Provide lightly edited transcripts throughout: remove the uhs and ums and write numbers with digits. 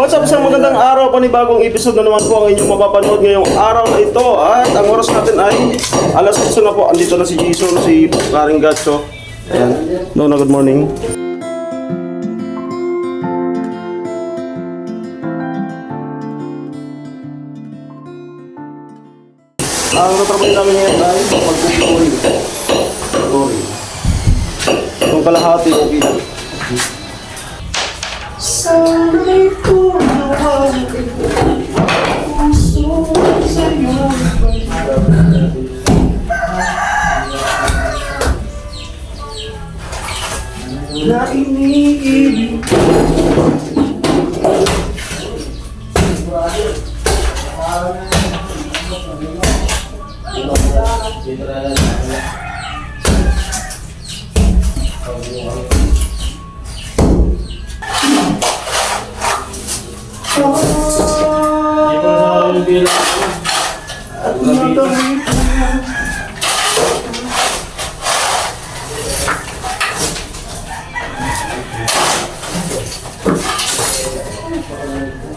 What's up sir, magandang araw, panibagong episode na naman po ang inyong mapapanood ngayong araw na ito. At ang oras natin ay alas 8 na po. Andito na si Jason, si Paring Gatcho. Ayan. No, good morning. Ang tatrabahin namin ngayon ay pagpupuri. Yung kalahati, okay lang. Sana'y tumawag puso sa'yo na iniibig.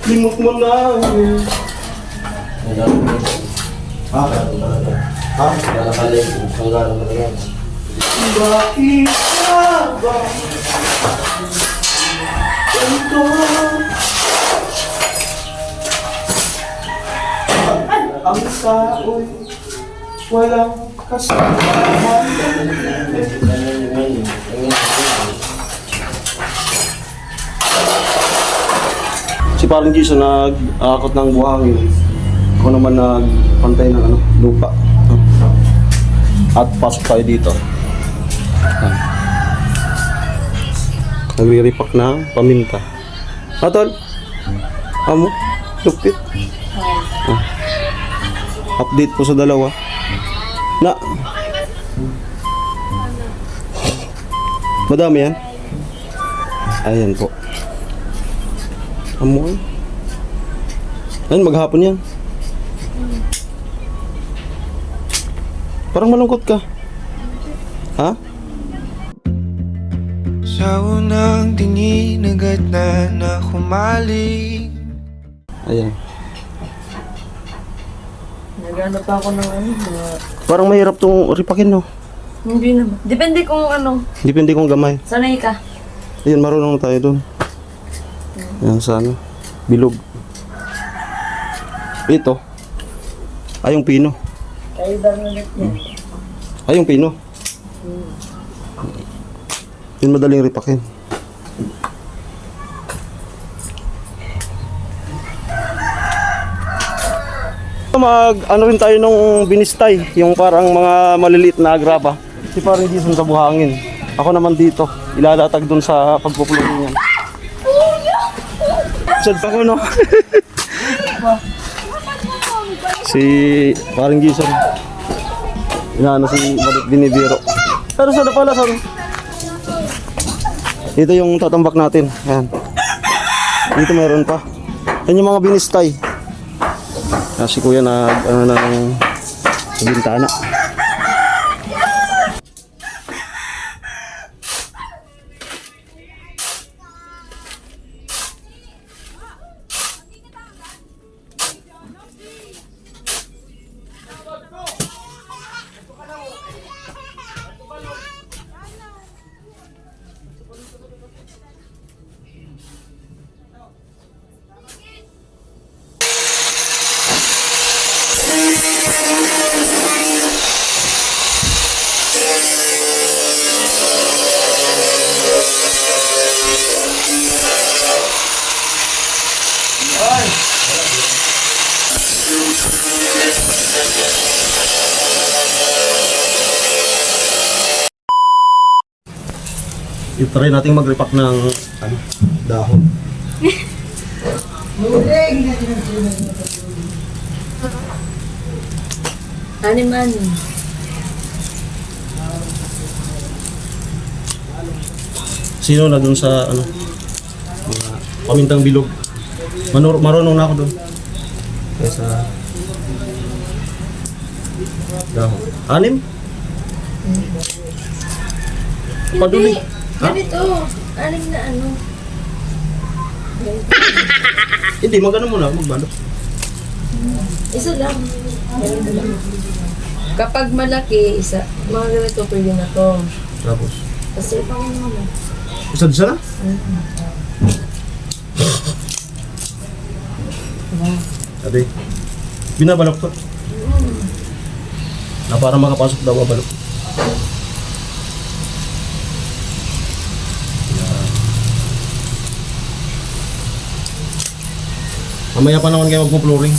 Limot mo na. Ha? Ha? Bakit ka ba ganito? Ang tao'y walang kasama. Si Paring Jason nag-aakot ng buhangin. Ako naman nagpantay ng lupa. At pasok tayo dito. Nagre-repack ng paminta. Atol? Amo? Lupit? Update po sa dalawa. Na. Madami yan? Ayan po. Amoy. Ayun, maghapon yan. Parang malungkot ka. Ha? Sa unang tingin agad na humaling. Ayan. Nagano pa ako ng Parang mahirap tong ripakin, no? Hindi naman. Depende kung Depende kung gamay. sanay ka. Ayan, marunong tayo dun. Ayan, sana. Bilog. Ito. Ay, yung pino. Kaya Bernadette yan. Ay, yung pino. Yun madaling ripakin. Ano rin tayo nung binistay, yung parang mga maliliit na agrapa. Si parang Jason sa buhangin. Ako naman dito, ilalatag dun sa pagpupulong niyan. Sad pa ko, no? Si parang Jason. Inaano si Balit Binibiro. Pero sana pala, sana. Ito yung tatambak natin. Ayan. Dito mayroon pa. Yan yung mga binistay. Si kuya na ng bintana. Try natin mag-repack ng dahon. Animan. Sino na dun sa mga pamintang bilog? Marunong na ako dun. Kaya sa dahon. Anim? Paduli. Ganito. Aling na ano. Hindi, magano muna, magbalot. Isa lang. Ganun lang. Kapag malaki, isa. Mga ganito pwede na to. Tapos, Kasi pang ano na. isa na? Sabi, binabalok ko. Na para makapasok daw mabalok. Mamaya pa naman kayo magpo-flooring.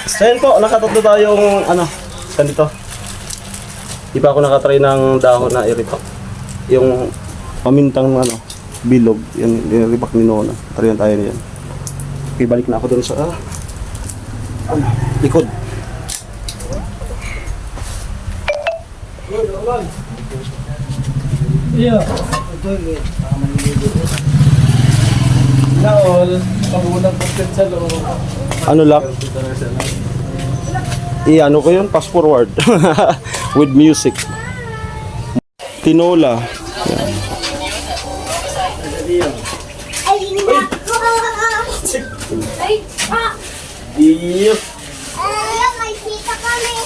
So yun po, nakatatlo tayong ganito. Di pa ako nakatry ng dahon na iripak. Yung pamintang bilog, yan iripak ni Nona. Tarayan tayo niyan. Okay, balik na ako dun sa likod. Iya. Naol, pabulang content sa loob. Ano lang? Ano ko yun? Fast forward. With music. Tinola. Yan. Iyo. May kita kami.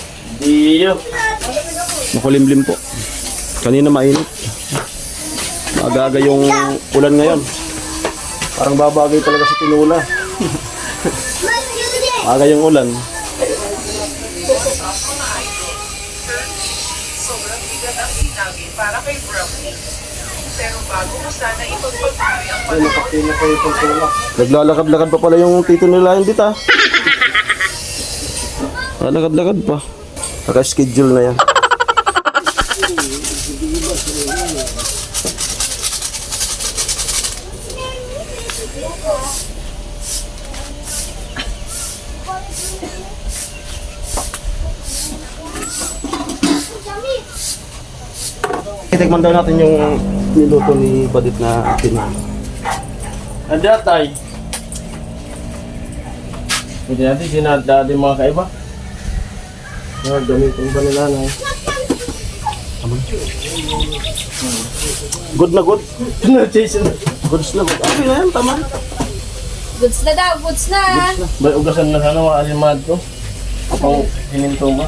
Iyo. Makulimlim po. Kanina mainit. Aga-aga yung ulan ngayon. Parang babagay talaga sa tinola. Mas Judy. Aga yung ulan. Sobrang bigat ang sinagi para kay Brownie. Pero bago mo sana ipagpatuloy ang Naglalakad-lakad pa pala yung tito nila hindi ta. Lakad-lakad pa. Naka-schedule na yan. Itikman daw natin yung niluto ni Badit na tina. Ada tay. Hindi natin sinada din mga kaiba. Gamitin ba nila na? Good na good. Jason. Goods na good. Okay na yan, tama. Goods na daw, goods na! May ugasan na sana mga alimad to. Pang hininto mo.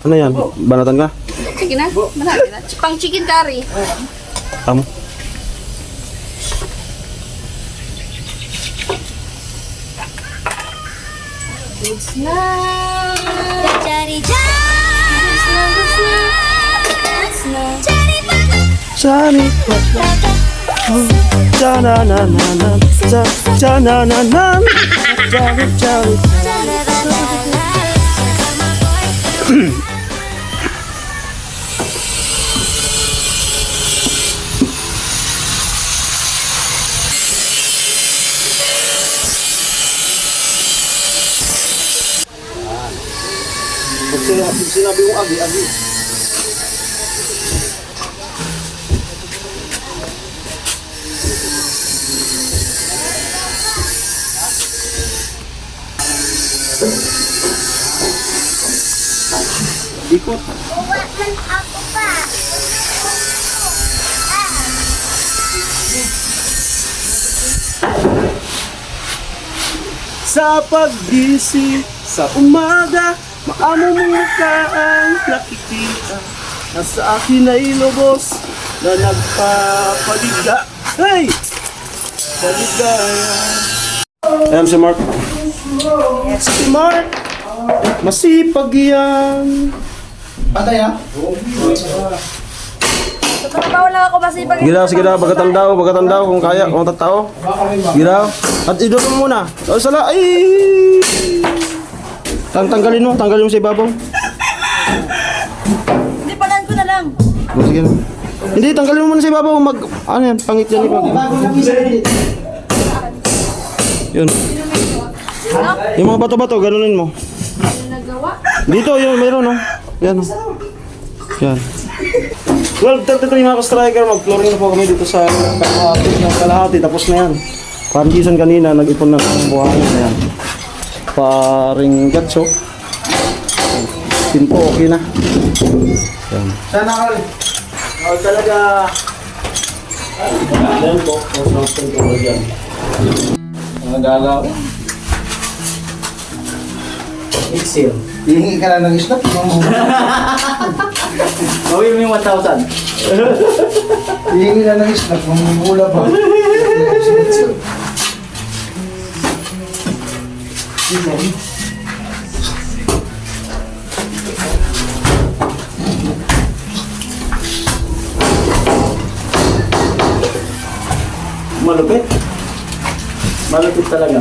Ano yan? Banatan ka? Sige na, marami na. Pang chicken curry. Tama. Goods na! Cari goods na. Sani. Cha-na-na-na-na. Cha-na-na-na. Chari-chari. sinabi kong agi, agi. Ikot. Uwa man ako pa. Sa paggising sa umaga, maamo mo ka ang nakikita na sa akin ay lubos na nagpapaliga. Hey! Paligaya. Ayan si Mark. Si Mark! Masipag yan. Trabaho lang ako masipag. Sige daw, bagatan daw kung kaya, kung tatao. Sige daw. At idol mo muna. Oh, sala, ay! Tanggalin mo sa ibabaw. Hindi, palaan ko na lang. Oh, sige na. Hindi, tanggalin mo muna sa ibabaw. Ano yan, pangit yan. Yun. Yung mga bato-bato, ganunin mo. Nagawa. Dito, yun, mayroon, no? Yan, oh. Yan. Well, 33 mga ka-striker, mag-flooring na po kami dito sa kalahati. Tapos na yan. Parang gisan kanina, nag-ipon na ng buhangin na yan. Paring gatso. Pinto, okay na. Yan. Sana all. Talaga. Yan po, consumption ko dyan. Mga galaw. Excel. Hihingi ka na ng stock. Gawin mo yung 1,000. Hihingi na ng stock. Mamumula pa. Malupit. Malupit talaga.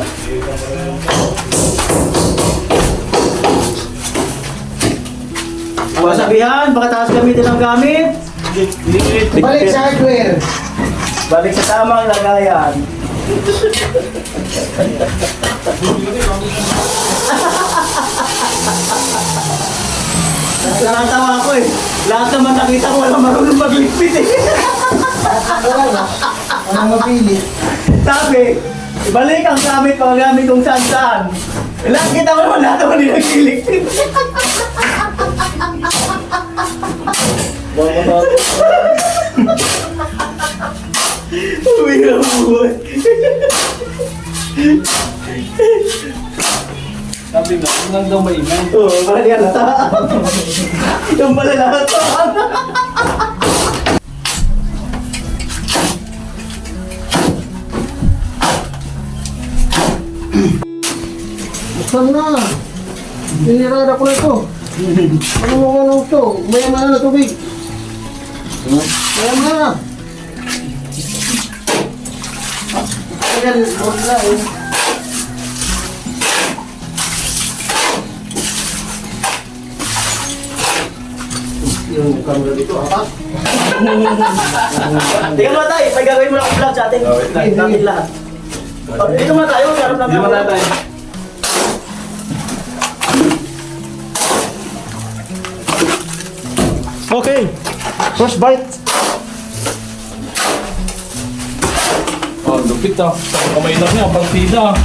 Masabihan, baka taas gamitin ang gamit. Balik sa hardware. Balik sa tamang lagayan. Nakatawa ako eh. Lahat naman nakita ko wala marunong magligpit eh. Ano mapili? Sabi, ibalik ang gamit, mga gamit kung saan-saan. Lahat kita ko naman, lahat naman nilagligpit. Umiram buhay. Sabi nga, hanggang daw maingay. Oo, mali yan ata. Yung pala lahat to. Buksan na. Pinirada ko na ito. Ano ito? Maya-maya na tubig. Maya-maya na. Ayan, huwag na eh. Yung camera dito, apat. Tingnan mo tayo, may gagawin mo na vlog sa atin. Natin lahat. Dito muna tayo, harap lang. Di ba tatay? Okay, first bite. Oh, lupit ah. Sa kamay lang niya, partida.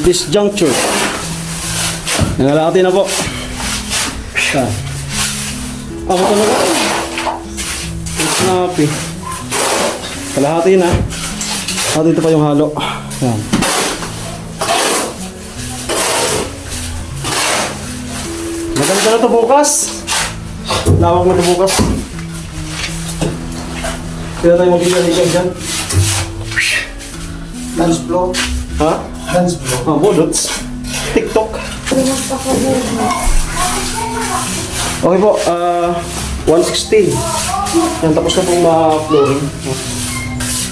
This juncture. Nangalakati na po. Ako talaga. Snappy. Kalahati na. At ito pa yung halo. Yan. Maganda na ito bukas. Lawak na ito bukas. Kaya tayo mag-ilan dyan. Dance floor. Ha? Dance floor. Ah, budots. TikTok. Okay po, 160. Yan, tapos na pong ma-flooring.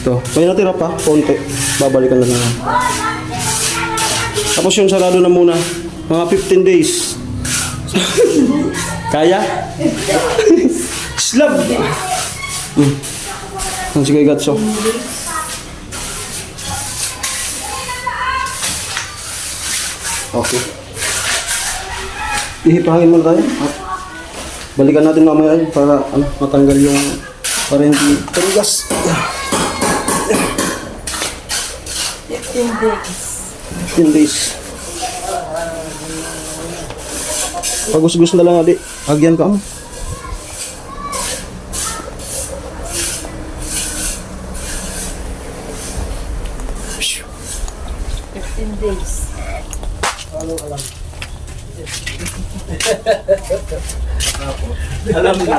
Ito, may natira pa, konti. Babalikan na lang. Tapos yung sarado na muna. Mga 15 days. Kaya? Slab! Sige, Gatso. Okay. Ihipahangin muna tayo. Balikan natin mamaya para matanggal yung para hindi tanggas. 15 days. 15 days. Pagus-gus na lang adi. Agyan ka mo. Days. Alam na.